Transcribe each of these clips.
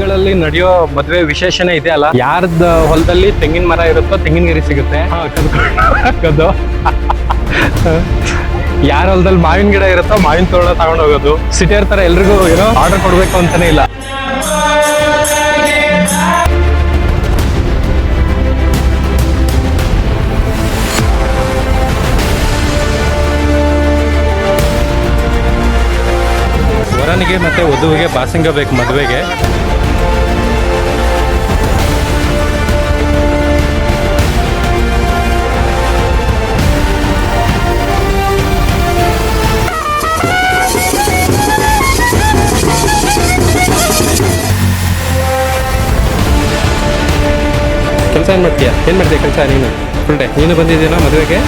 ಹಳ್ಳಿಗಳಲ್ಲಿ ನಡೆಯೋ ಮದುವೆ ವಿಶೇಷನೇ ಇದೆ ಅಲ್ಲ. ಯಾರ್ದ ಹೊಲದಲ್ಲಿ ತೆಂಗಿನ ಮರ ಇರುತ್ತೋ ತೆಂಗಿನ ಗರಿ ಸಿಗುತ್ತೆ, ಕದ್ದು ಯಾರ ಹೊಲದಲ್ಲಿ ಮಾವಿನ ಗಿಡ ಇರುತ್ತೋ ಮಾವಿನ ತೋರಣ ತಗೊಂಡು ಹೋಗೋದು. ಸಿಟಿಯರ್ ತರ ಎಲ್ರಿಗೂ ಏನೋ ಆರ್ಡರ್ ಕೊಡ್ಬೇಕು ಅಂತಾನೆ ಇಲ್ಲ. ವರನಿಗೆ ಮತ್ತೆ ವಧುವಿಗೆ ಬಾಸಿಂಗ ಬೇಕು ಮದುವೆಗೆ. ಕೆಲಸ ಏನು ಮಾಡ್ತೀಯ ಕೆಲಸ ನೀನು ಫುಲ್ ಡೇ? ನೀನು ಬಂದಿದ್ದೀನಾ ಮದುವೆಗೆ?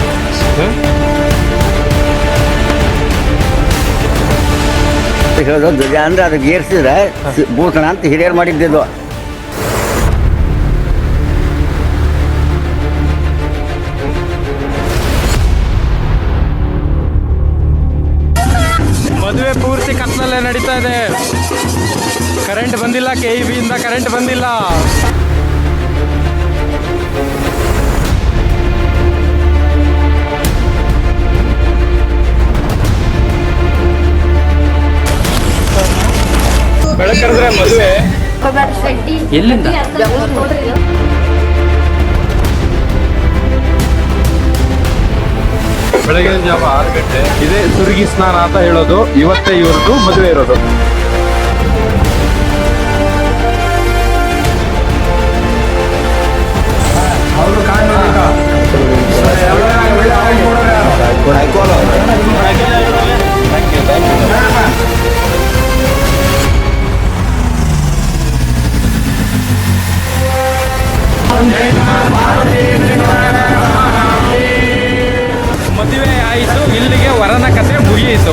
ಹೇಳೋದು ಧ್ವಜ ಅಂದ್ರೆ ಅದಕ್ಕೆ ಏರ್ಸಿದ್ರೆ ಭೂಷಣ ಅಂತ ಹಿರಿಯರು ಮಾಡಿದ್ದು. ಮದುವೆ ಪೂರ್ತಿ ಕತ್ಲಲ್ಲೇ ನಡೀತಾ ಇದೆ. ಕರೆಂಟ್ ಬಂದಿಲ್ಲ, KEB ಇಂದ ಕರೆಂಟ್ ಬಂದಿಲ್ಲ. ಬೆಳಕರಿದ್ರೆ ಮದುವೆ ಎಲ್ಲಿಂದ? ಬೆಳಗಿನ ಜಾವ 6 ಗಂಟೆ. ಇದೇ ಸುರುಗಿ ಸ್ನಾನ ಅಂತ ಹೇಳೋದು. ಇವತ್ತೇ ಇವ್ರದ್ದು ಮದುವೆ ಇರೋದು. ಮದುವೆ ಆಯಿತು, ಇಲ್ಲಿಗೆ ವರನ ಕಥೆ ಮುಗಿಯಿತು.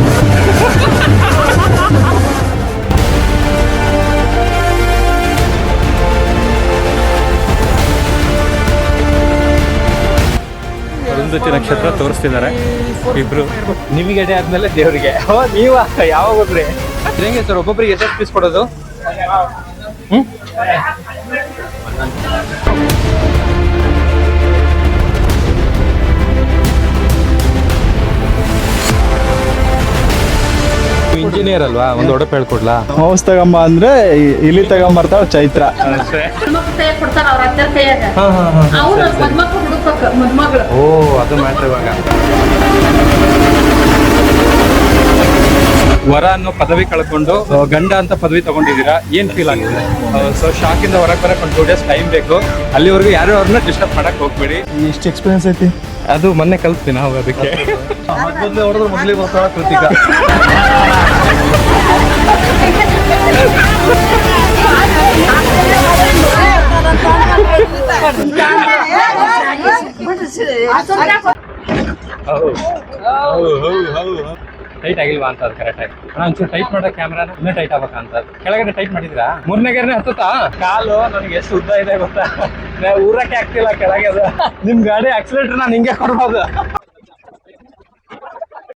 ಅರುಂಧತಿ ನಕ್ಷತ್ರ ತೋರಿಸ್ತಿದ್ದಾರೆ ಇಬ್ರು. ನಿಮಗೆ ಆದ್ಮೇಲೆ ದೇವರಿಗೆ ನೀವ ಯಾವಾಗ ಹೋಗ್ರಿ? ಹೆಂಗೆ ಸರ್ ಒಬ್ಬೊಬ್ರಿಗೆ ಎಷ್ಟು ಪೀಸ್ ಕೊಡೋದು? ಇಂಜಿನಿಯರ್ ಅಲ್ವಾ, ಒಂದು ಒಡಪು ಹೇಳ್ಕೊಡ್ಲಾ? ಮೌಸ್ ತಗೊಂಬ ಅಂದ್ರೆ ಇಲ್ಲಿ ತಗೊಂಬರ್ತಾವ ಚೈತ್ರ. ಓ ಅದು ಮ್ಯಾಟ್ರ್. ಇವಾಗ ವರ ಅನ್ನೋ ಪದವಿ ಕಳ್ಕೊಂಡು ಗಂಡ ಅಂತ ಪದವಿ ತಗೊಂಡಿದ್ದೀರಾ, ಏನ್ ಫೀಲ್ ಆಗಿದೆ? ಸೊ ಶಾಕ್ ಇಂದ ಹೊರಗೆ ಬರಕ್ ಒಂದು 2 days ಟೈಮ್ ಬೇಕು. ಅಲ್ಲಿವರೆಗೂ ಯಾರು ಅವ್ರನ್ನ ಡಿಸ್ಟರ್ಬ್ ಮಾಡಕ್ ಹೋಗ್ಬೇಡಿ. ಎಷ್ಟು ಎಕ್ಸ್ಪೀರಿಯನ್ಸ್ ಐತಿ? ಅದು ಮೊನ್ನೆ ಕಲ್ತ್ತೀನಿ ನಾವು ಅದಕ್ಕೆ. ಮೊದಲಿಗೆ ಬರ್ತಾಳ ಕೃತಿಕಾ. ಟೈಟ್ ಆಗಿಲ್ವಾ ಅಂತ ಅದು ಕರೆಕ್ಟ್ ಆಗಿ. ಒಂಚೂರು ಟೈಟ್ ಮಾಡೋ ಕ್ಯಾಮ್ರಾನ ಇನ್ನೂ ಟೈಟ್ ಆಗ್ಬೇಕಂತ. ಕೆಳಗಡೆ ಟೈಟ್ ಮಾಡಿದ್ರಾ? 3ನೇ ಗೆರೆನೇ ಹತ್ತುತ್ತಾ? ಕಾಲು ನನಗೆ ಎಷ್ಟು ಉದ್ದ ಇದೆ ಗೊತ್ತಾ? ಊರಕ್ಕೆ ಆಗ್ತಿಲ್ಲ ಕೆಳಗೆ. ಅದು ನಿಮ್ ಗಾಡಿ ಆಕ್ಸಿಲೇಟರ್ ನಾನು ಹಿಂಗೆ ಕೊಡ್ಬೋದು.